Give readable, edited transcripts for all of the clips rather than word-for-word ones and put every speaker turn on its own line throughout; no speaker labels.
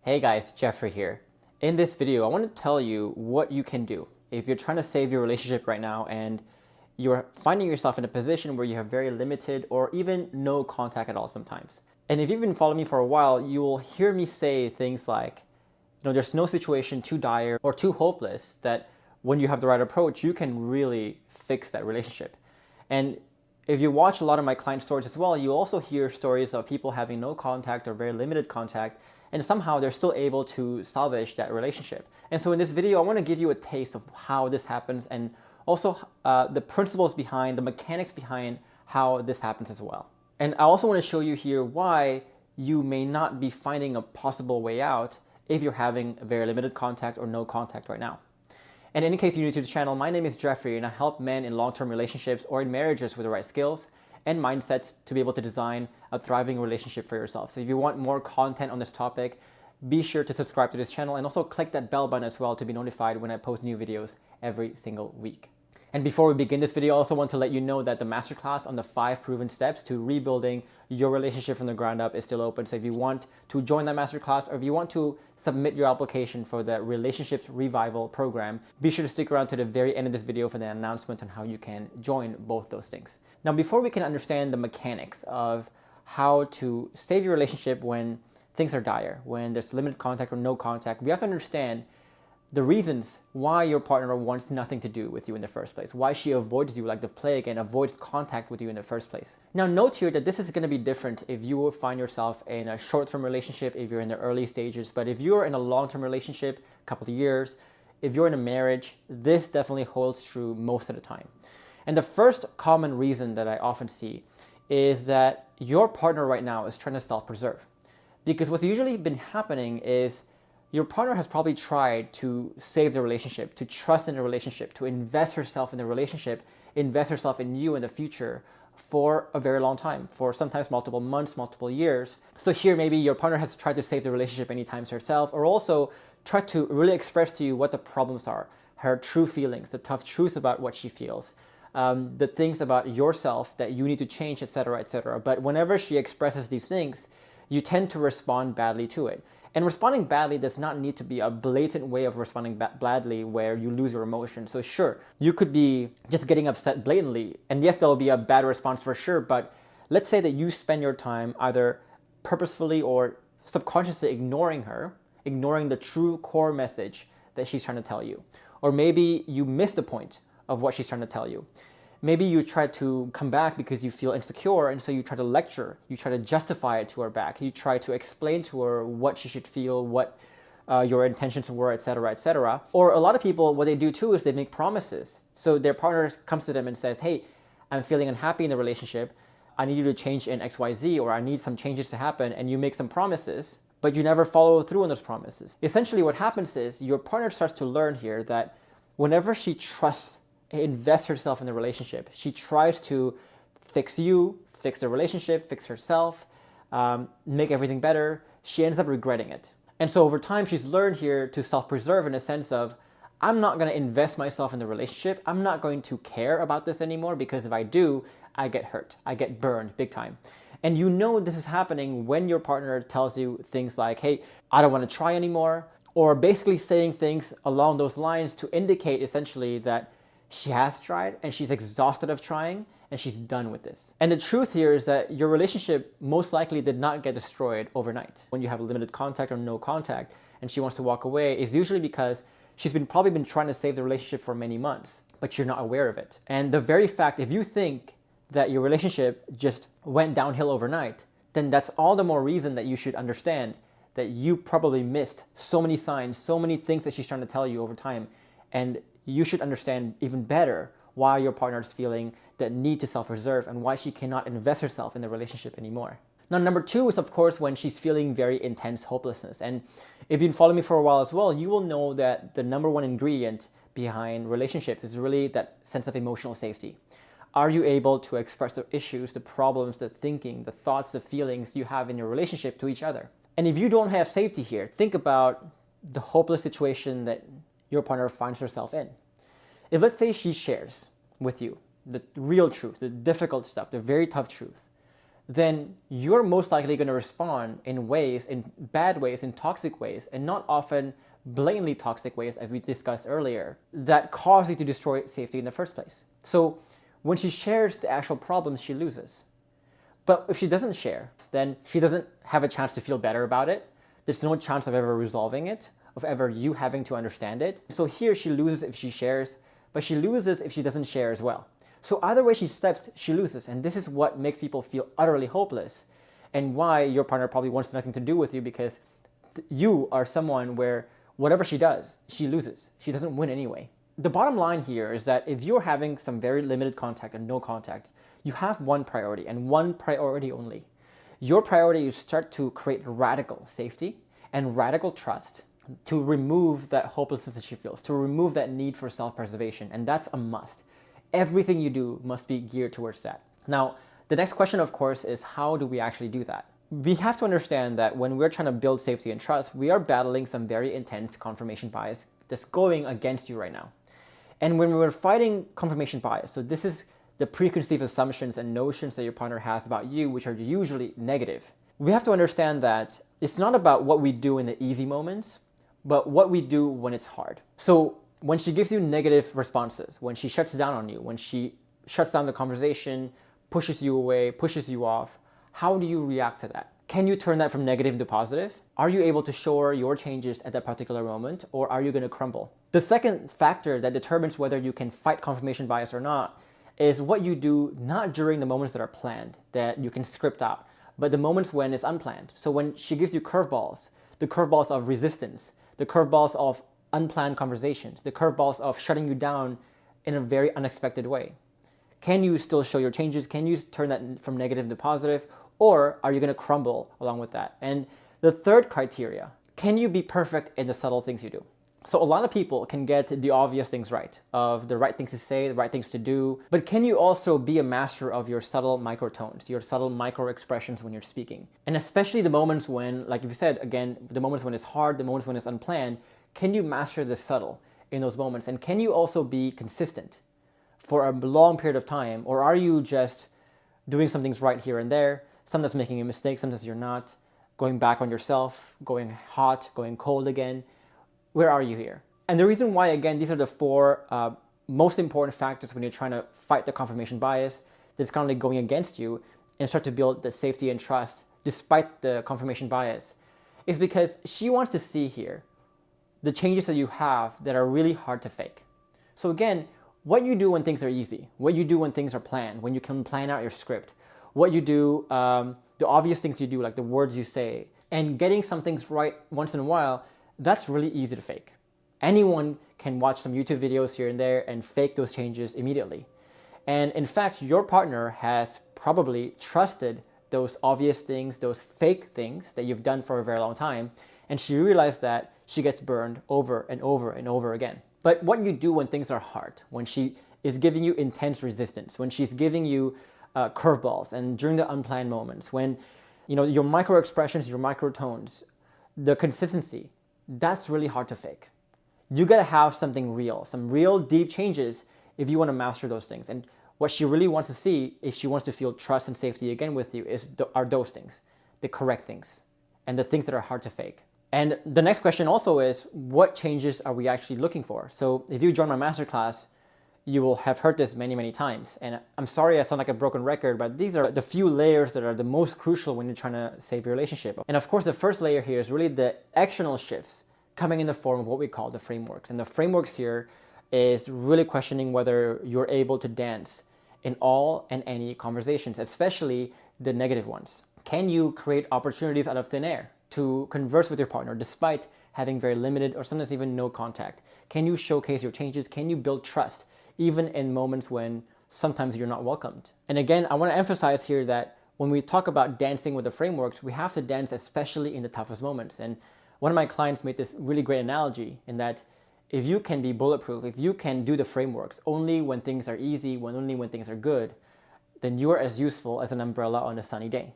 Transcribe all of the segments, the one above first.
Hey guys, Geoffrey here. In this video, I want to tell you what you can do if you're trying to save your relationship right now and you're finding yourself in a position where you have very limited or even no contact at all sometimes. And if you've been following me for a while, you will hear me say things like, there's no situation too dire or too hopeless that when you have the right approach, you can really fix that relationship. And if you watch a lot of my client stories as well, you also hear stories of people having no contact or very limited contact, and somehow they're still able to salvage that relationship. And so in this video, I want to give you a taste of how this happens and also the principles behind, the mechanics behind how this happens as well. And I also want to show you here why you may not be finding a possible way out if you're having very limited contact or no contact right now. And in case you're new to the channel, my name is Geoffrey and I help men in long-term relationships or in marriages with the right skills and mindsets to be able to design a thriving relationship for yourself. So if you want more content on this topic, be sure to subscribe to this channel and also click that bell button as well to be notified when I post new videos every single week. And before we begin this video, I also want to let you know that the masterclass on the 5 proven steps to rebuilding your relationship from the ground up is still open. So if you want to join that masterclass or if you want to submit your application for the Relationships Revival program, be sure to stick around to the very end of this video for the announcement on how you can join both those things. Now, before we can understand the mechanics of how to save your relationship when things are dire, when there's limited contact or no contact, we have to understand the reasons why your partner wants nothing to do with you in the first place, why she avoids you like the plague and avoids contact with you in the first place. Now note here that this is going to be different if you will find yourself in a short-term relationship, if you're in the early stages, but if you're in a long-term relationship, a couple of years, if you're in a marriage, this definitely holds true most of the time. And the first common reason that I often see is that your partner right now is trying to self-preserve. Because what's usually been happening is your partner has probably tried to save the relationship, to trust in the relationship, to invest herself in the relationship, invest herself in you in the future for a very long time, for sometimes multiple months, multiple years. So here maybe your partner has tried to save the relationship many times herself, or also tried to really express to you what the problems are, her true feelings, the tough truths about what she feels, the things about yourself that you need to change, etc., etc. But whenever she expresses these things, you tend to respond badly to it. And responding badly does not need to be a blatant way of responding badly where you lose your emotion. So sure, you could be just getting upset blatantly. And yes, there'll be a bad response for sure. But let's say that you spend your time either purposefully or subconsciously ignoring her, ignoring the true core message that she's trying to tell you. Or maybe you miss the point of what she's trying to tell you. Maybe you try to come back because you feel insecure, and so you try to lecture, you try to justify it to her back, you try to explain to her what she should feel, what your intentions were, etc., etc. Or a lot of people, what they do too is they make promises. So their partner comes to them and says, hey, I'm feeling unhappy in the relationship, I need you to change in XYZ, or I need some changes to happen, and you make some promises, but you never follow through on those promises. Essentially what happens is your partner starts to learn here that whenever she trusts, invests herself in the relationship, she tries to fix you, fix the relationship, fix herself, make everything better, she ends up regretting it. And so over time, she's learned here to self-preserve in a sense of, I'm not going to invest myself in the relationship, I'm not going to care about this anymore, because if I do, I get hurt, I get burned big time. And you know this is happening when your partner tells you things like, hey, I don't want to try anymore, or basically saying things along those lines to indicate essentially that she has tried and she's exhausted of trying and she's done with this. And the truth here is that your relationship most likely did not get destroyed overnight. When you have limited contact or no contact and she wants to walk away, is usually because she's probably been trying to save the relationship for many months, but you're not aware of it. And the very fact, if you think that your relationship just went downhill overnight, then that's all the more reason that you should understand that you probably missed so many signs, so many things that she's trying to tell you over time. And you should understand even better why your partner is feeling that need to self-preserve and why she cannot invest herself in the relationship anymore. Now, number 2 is, of course, when she's feeling very intense hopelessness. And if you've been following me for a while as well, you will know that the number 1 ingredient behind relationships is really that sense of emotional safety. Are you able to express the issues, the problems, the thinking, the thoughts, the feelings you have in your relationship to each other? And if you don't have safety here, think about the hopeless situation that your partner finds herself in. If let's say she shares with you the real truth, the difficult stuff, the very tough truth, then you're most likely going to respond in ways, in bad ways, in toxic ways, and not often blatantly toxic ways, as we discussed earlier, that cause you to destroy safety in the first place. So when she shares the actual problems, she loses. But if she doesn't share, then she doesn't have a chance to feel better about it. There's no chance of ever resolving it, of ever you having to understand it. So here she loses if she shares, but she loses if she doesn't share as well. So either way she steps, she loses. And this is what makes people feel utterly hopeless, and why your partner probably wants nothing to do with you, because you are someone where whatever she does, she loses. She doesn't win anyway. The bottom line here is that if you're having some very limited contact and no contact, you have one priority and one priority only. Your priority is to start to create radical safety and radical trust, to remove that hopelessness that she feels, to remove that need for self-preservation. And that's a must. Everything you do must be geared towards that. Now, the next question, of course, is how do we actually do that? We have to understand that when we're trying to build safety and trust, we are battling some very intense confirmation bias that's going against you right now. And when we're fighting confirmation bias, so this is the preconceived assumptions and notions that your partner has about you, which are usually negative. We have to understand that it's not about what we do in the easy moments, but what we do when it's hard. So when she gives you negative responses, when she shuts down on you, when she shuts down the conversation, pushes you away, pushes you off, how do you react to that? Can you turn that from negative to positive? Are you able to show her your changes at that particular moment, or are you going to crumble? The second factor that determines whether you can fight confirmation bias or not is what you do, not during the moments that are planned, that you can script out, but the moments when it's unplanned. So when she gives you curveballs, the curveballs of resistance, the curveballs of unplanned conversations, the curveballs of shutting you down in a very unexpected way. Can you still show your changes? Can you turn that from negative to positive? Or are you going to crumble along with that? And the third criteria, can you be perfect in the subtle things you do? So a lot of people can get the obvious things right, of the right things to say, the right things to do, but can you also be a master of your subtle microtones, your subtle micro expressions when you're speaking? And especially the moments when, like you said, again, the moments when it's hard, the moments when it's unplanned, can you master the subtle in those moments? And can you also be consistent for a long period of time? Or are you just doing some things right here and there, sometimes making a mistake, sometimes you're not, going back on yourself, going hot, going cold again? Where are you here? And the reason why, again, these are the four most important factors when you're trying to fight the confirmation bias that's currently going against you and start to build the safety and trust despite the confirmation bias, is because she wants to see here the changes that you have that are really hard to fake. So again, what you do when things are easy, what you do when things are planned, when you can plan out your script, what you do, the obvious things you do, like the words you say, and getting some things right once in a while, that's really easy to fake. Anyone can watch some YouTube videos here and there and fake those changes immediately. And in fact, your partner has probably trusted those obvious things, those fake things that you've done for a very long time, and she realized that she gets burned over and over and over again. But what you do when things are hard, when she is giving you intense resistance, when she's giving you curveballs, and during the unplanned moments, when your micro expressions, your microtones, the consistency, that's really hard to fake. You gotta have something real, some real deep changes if you want to master those things. And what she really wants to see, if she wants to feel trust and safety again with you, are those things, the correct things, and the things that are hard to fake. And the next question also is, what changes are we actually looking for? So if you join my masterclass, you will have heard this many, many times. And I'm sorry I sound like a broken record, but these are the few layers that are the most crucial when you're trying to save your relationship. And of course, the first layer here is really the external shifts coming in the form of what we call the frameworks. And the frameworks here is really questioning whether you're able to dance in all and any conversations, especially the negative ones. Can you create opportunities out of thin air to converse with your partner despite having very limited or sometimes even no contact? Can you showcase your changes? Can you build trust even in moments when sometimes you're not welcomed? And again, I want to emphasize here that when we talk about dancing with the frameworks, we have to dance especially in the toughest moments. And one of my clients made this really great analogy in that if you can be bulletproof, if you can do the frameworks only when things are easy, only when things are good, then you are as useful as an umbrella on a sunny day,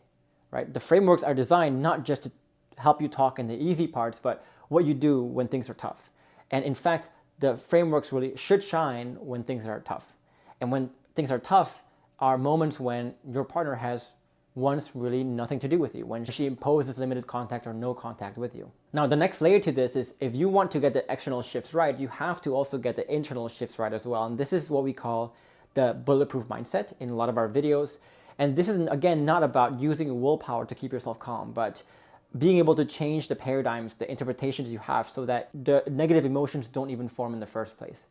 right? The frameworks are designed not just to help you talk in the easy parts, but what you do when things are tough. And in fact, the frameworks really should shine when things are tough. And when things are tough are moments when your partner has wants really nothing to do with you, when she imposes limited contact or no contact with you. Now, the next layer to this is if you want to get the external shifts right, you have to also get the internal shifts right as well. And this is what we call the bulletproof mindset in a lot of our videos. And this is, again, not about using willpower to keep yourself calm, but being able to change the paradigms, the interpretations you have so that the negative emotions don't even form in the first place.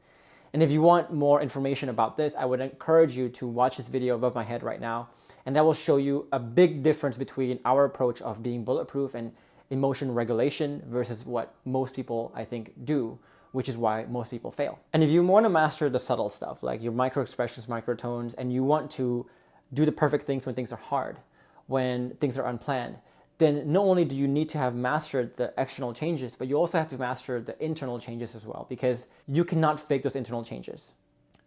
And if you want more information about this, I would encourage you to watch this video above my head right now. And that will show you a big difference between our approach of being bulletproof and emotion regulation versus what most people, I think, do, which is why most people fail. And if you want to master the subtle stuff, like your micro expressions, microtones, and you want to do the perfect things when things are hard, when things are unplanned, then not only do you need to have mastered the external changes, but you also have to master the internal changes as well, because you cannot fake those internal changes.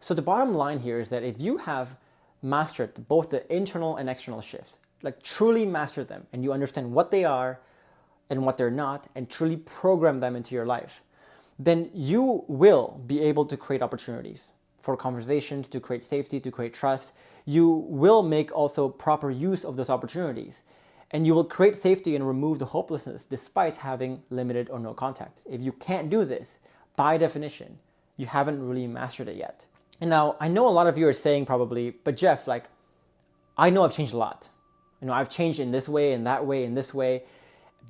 So the bottom line here is that if you have mastered both the internal and external shifts, like truly mastered them, and you understand what they are and what they're not, and truly program them into your life, then you will be able to create opportunities for conversations, to create safety, to create trust. You will make also proper use of those opportunities, and you will create safety and remove the hopelessness despite having limited or no contact. If you can't do this, by definition, you haven't really mastered it yet. And now, I know a lot of you are saying probably, but Geoff, like, I know I've changed a lot. I've changed in this way, in that way, in this way,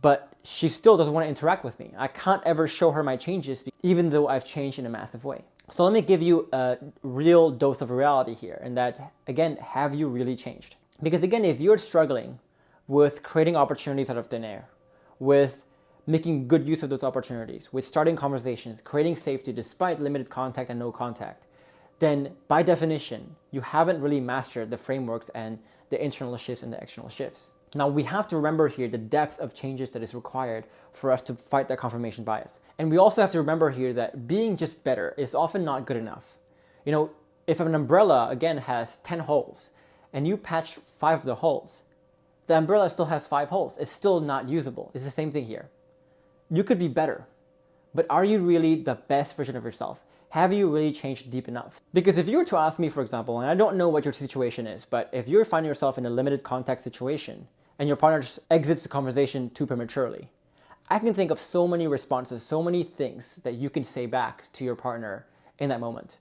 but she still doesn't want to interact with me. I can't ever show her my changes, even though I've changed in a massive way. So let me give you a real dose of reality here, and that, again, have you really changed? Because again, if you're struggling with creating opportunities out of thin air, with making good use of those opportunities, with starting conversations, creating safety despite limited contact and no contact, then by definition, you haven't really mastered the frameworks and the internal shifts and the external shifts. Now, we have to remember here the depth of changes that is required for us to fight that confirmation bias. And we also have to remember here that being just better is often not good enough. If an umbrella, again, has 10 holes and you patch 5 of the holes, the umbrella still has 5 holes. It's still not usable. It's the same thing here. You could be better, but are you really the best version of yourself? Have you really changed deep enough? Because if you were to ask me, for example, and I don't know what your situation is, but if you're finding yourself in a limited contact situation and your partner just exits the conversation too prematurely, I can think of so many responses, so many things that you can say back to your partner in that moment.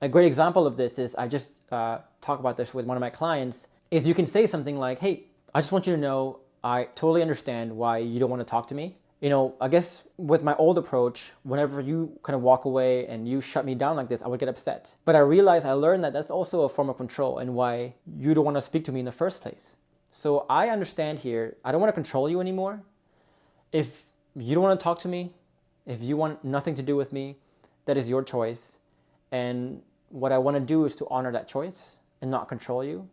A great example of this is, I just talk about this with one of my clients, is you can say something like, hey, I just want you to know, I totally understand why you don't want to talk to me. I guess with my old approach, whenever you kind of walk away and you shut me down like this, I would get upset. But I learned that that's also a form of control and why you don't want to speak to me in the first place. So I understand here, I don't want to control you anymore. If you don't want to talk to me, if you want nothing to do with me, that is your choice. And what I want to do is to honor that choice and not control you.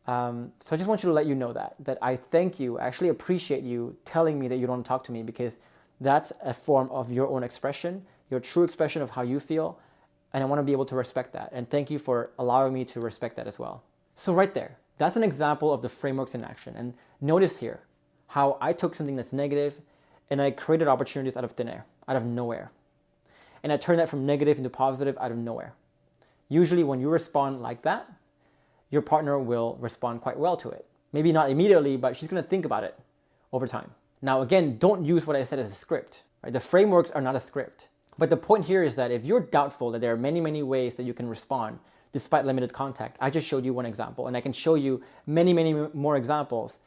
So I just want you to let you know that I thank you, I actually appreciate you telling me that you don't want to talk to me, because that's a form of your own expression, your true expression of how you feel. And I want to be able to respect that. And thank you for allowing me to respect that as well. So right there, that's an example of the frameworks in action. And notice here how I took something that's negative and I created opportunities out of thin air, out of nowhere. And I turned that from negative into positive out of nowhere. Usually when you respond like that, your partner will respond quite well to it. Maybe not immediately, but she's going to think about it over time. Now, again, don't use what I said as a script. Right? The frameworks are not a script. But the point here is that if you're doubtful that there are many, many ways that you can respond despite limited contact, I just showed you one example, and I can show you many, many more examples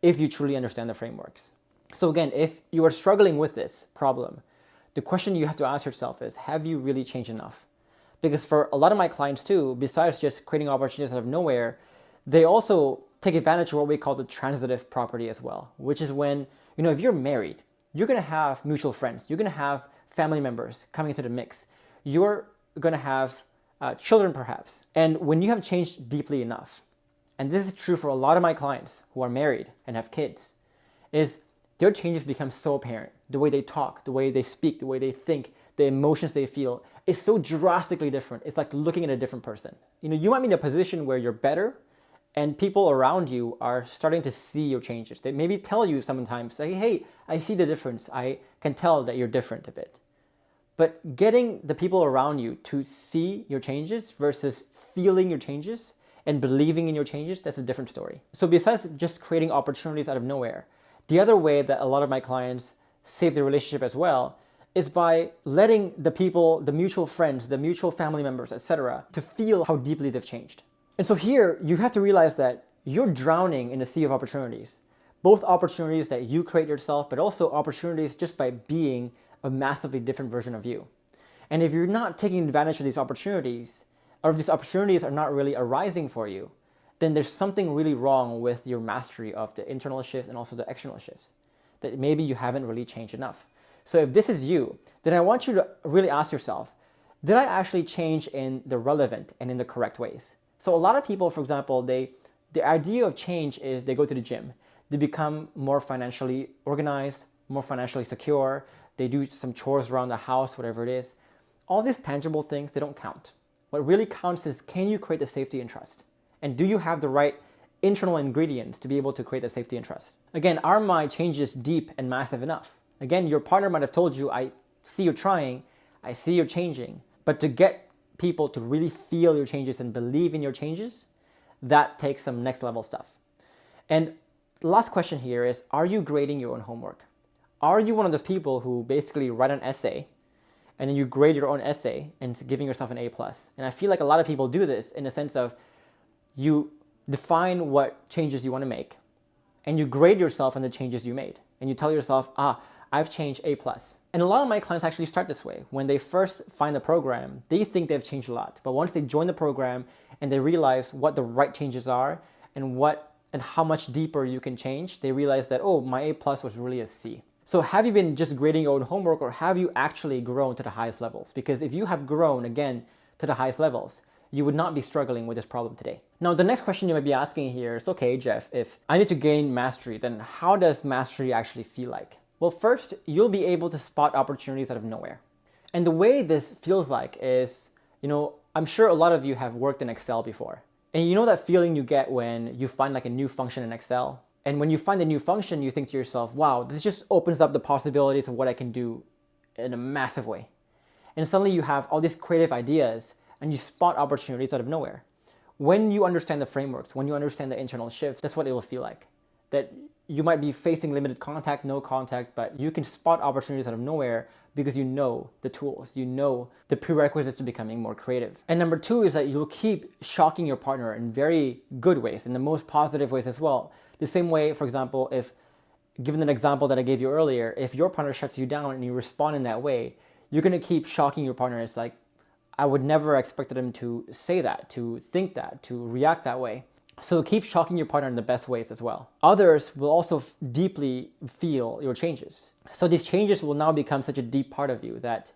if you truly understand the frameworks. So again, if you are struggling with this problem, the question you have to ask yourself is, have you really changed enough? Because for a lot of my clients too, besides just creating opportunities out of nowhere, they also take advantage of what we call the transitive property as well, which is when, if you're married, you're going to have mutual friends, you're going to have family members coming into the mix, you're going to have children perhaps. And when you have changed deeply enough, and this is true for a lot of my clients who are married and have kids, is their changes become so apparent. The way they talk, the way they speak, the way they think, the emotions they feel is so drastically different. It's like looking at a different person. You might be in a position where you're better and people around you are starting to see your changes. They maybe tell you sometimes, say, hey, I see the difference. I can tell that you're different a bit. But getting the people around you to see your changes versus feeling your changes and believing in your changes, that's a different story. So besides just creating opportunities out of nowhere, the other way that a lot of my clients save their relationship as well is by letting the people, the mutual friends, the mutual family members, etc., to feel how deeply they've changed. And so here, you have to realize that you're drowning in a sea of opportunities. Both opportunities that you create yourself, but also opportunities just by being a massively different version of you. And if you're not taking advantage of these opportunities, or if these opportunities are not really arising for you, then there's something really wrong with your mastery of the internal shifts and also the external shifts, that maybe you haven't really changed enough. So if this is you, then I want you to really ask yourself, did I actually change in the relevant and in the correct ways? So a lot of people, for example, the idea of change is they go to the gym. They become more financially organized, more financially secure. They do some chores around the house, whatever it is. All these tangible things, they don't count. What really counts is, can you create the safety and trust? And do you have the right internal ingredients to be able to create the safety and trust? Again, are my changes deep and massive enough? Again, your partner might have told you, I see you're trying, I see you're changing. But to get people to really feel your changes and believe in your changes, that takes some next level stuff. And the last question here is, are you grading your own homework? Are you one of those people who basically write an essay and then you grade your own essay and giving yourself an A+? And I feel like a lot of people do this in the sense of you define what changes you want to make and you grade yourself on the changes you made. And you tell yourself, I've changed A+. And a lot of my clients actually start this way. When they first find the program, they think they've changed a lot. But once they join the program and they realize what the right changes are and how much deeper you can change, they realize that, oh, my A+ was really a C. So have you been just grading your own homework, or have you actually grown to the highest levels? Because if you have grown, again, to the highest levels, you would not be struggling with this problem today. Now, the next question you might be asking here is, okay, Geoff, if I need to gain mastery, then how does mastery actually feel like? Well, first, you'll be able to spot opportunities out of nowhere. And the way this feels like is, I'm sure a lot of you have worked in Excel before. And you know that feeling you get when you find like a new function in Excel? And when you find a new function, you think to yourself, wow, this just opens up the possibilities of what I can do in a massive way. And suddenly you have all these creative ideas and you spot opportunities out of nowhere. When you understand the frameworks, when you understand the internal shifts, that's what it will feel like. That you might be facing limited contact, no contact, but you can spot opportunities out of nowhere because you know the tools, you know the prerequisites to becoming more creative. And number two is that you'll keep shocking your partner in very good ways, in the most positive ways as well. The same way, for example, if, given an example that I gave you earlier, if your partner shuts you down and you respond in that way, you're gonna keep shocking your partner. It's like, I would never expect them to say that, to think that, to react that way. So keep shocking your partner in the best ways as well. Others will also deeply feel your changes. So these changes will now become such a deep part of you that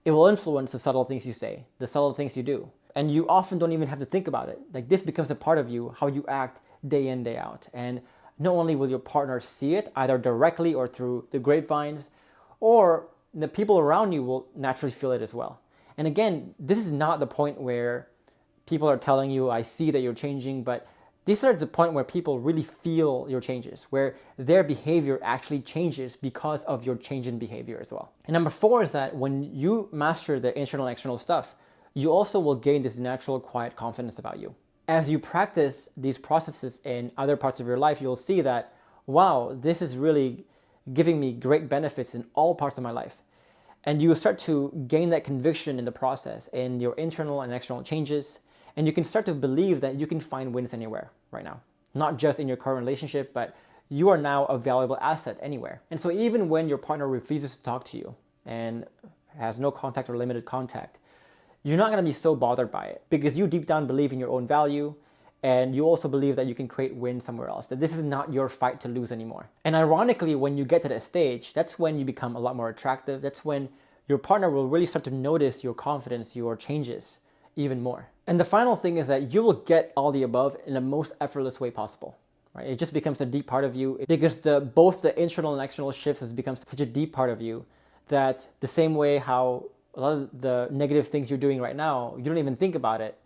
it will influence the subtle things you say, the subtle things you do. And you often don't even have to think about it. Like, this becomes a part of you, how you act day in, day out. And not only will your partner see it, either directly or through the grapevines, or the people around you will naturally feel it as well. And again, this is not the point where people are telling you, I see that you're changing, but this is the point where people really feel your changes, where their behavior actually changes because of your change in behavior as well. And number four is that when you master the internal and external stuff, you also will gain this natural, quiet confidence about you. As you practice these processes in other parts of your life, you'll see that, wow, this is really giving me great benefits in all parts of my life. And you will start to gain that conviction in the process, in your internal and external changes. And you can start to believe that you can find wins anywhere right now. Not just in your current relationship, but you are now a valuable asset anywhere. And so even when your partner refuses to talk to you and has no contact or limited contact, you're not going to be so bothered by it, because you deep down believe in your own value, and you also believe that you can create wins somewhere else, that this is not your fight to lose anymore. And ironically, when you get to that stage, that's when you become a lot more attractive. That's when your partner will really start to notice your confidence, your changes even more. And the final thing is that you will get all the above in the most effortless way possible. Right? It just becomes a deep part of you, because both the internal and external shifts has become such a deep part of you that the same way how a lot of the negative things you're doing right now, you don't even think about it,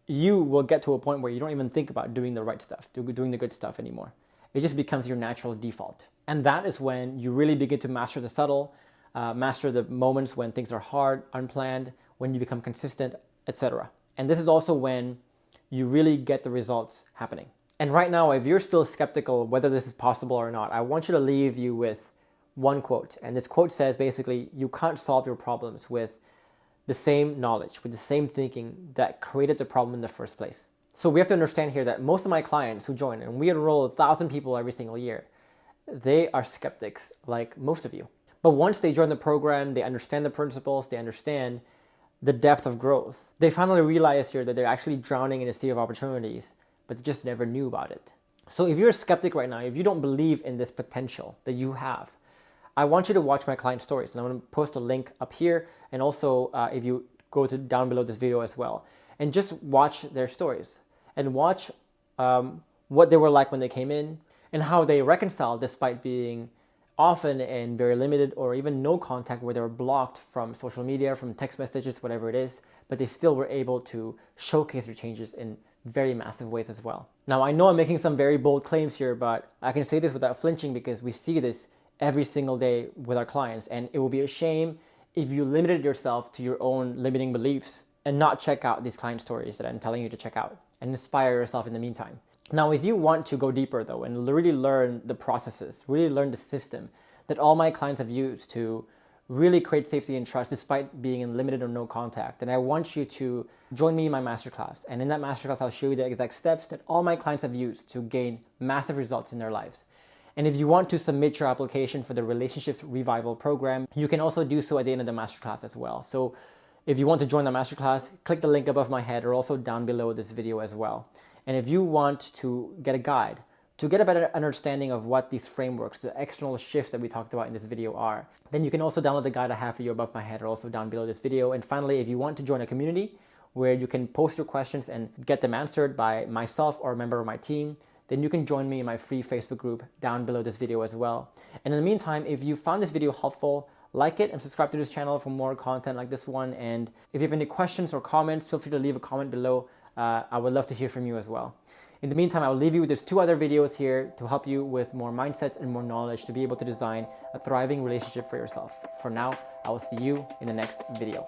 you will get to a point where you don't even think about doing the right stuff, doing the good stuff anymore. It just becomes your natural default. And that is when you really begin to master the subtle, master the moments when things are hard, unplanned, when you become consistent, etc. And this is also when you really get the results happening. And right now, if you're still skeptical whether this is possible or not, I want you to leave you with one quote. And this quote says basically, you can't solve your problems with the same knowledge, with the same thinking that created the problem in the first place. So we have to understand here that most of my clients who join, and we enroll 1,000 people every single year, they are skeptics like most of you. But once they join the program, they understand the principles, they understand the depth of growth. They finally realize here that they're actually drowning in a sea of opportunities, but they just never knew about it. So if you're a skeptic right now, if you don't believe in this potential that you have, I want you to watch my client stories. And I'm going to post a link up here. And also if you go to down below this video as well, and just watch their stories and watch what they were like when they came in and how they reconciled despite being often in very limited or even no contact, where they were blocked from social media, from text messages, whatever it is, but they still were able to showcase their changes in very massive ways as well. Now, I know I'm making some very bold claims here, but I can say this without flinching because we see this every single day with our clients, and it will be a shame if you limited yourself to your own limiting beliefs and not check out these client stories that I'm telling you to check out and inspire yourself in the meantime. Now, if you want to go deeper though and really learn the processes, really learn the system that all my clients have used to really create safety and trust despite being in limited or no contact, then I want you to join me in my masterclass. And in that masterclass, I'll show you the exact steps that all my clients have used to gain massive results in their lives. And if you want to submit your application for the Relationships Revival program, you can also do so at the end of the masterclass as well. So if you want to join the masterclass, click the link above my head or also down below this video as well. And if you want to get a guide, to get a better understanding of what these frameworks, the external shifts that we talked about in this video are, then you can also download the guide I have for you above my head or also down below this video. And finally, if you want to join a community where you can post your questions and get them answered by myself or a member of my team, then you can join me in my free Facebook group down below this video as well. And in the meantime, if you found this video helpful, like it and subscribe to this channel for more content like this one. And if you have any questions or comments, feel free to leave a comment below. I would love to hear from you as well. In the meantime, I will leave you with these 2 other videos here to help you with more mindsets and more knowledge to be able to design a thriving relationship for yourself. For now, I will see you in the next video.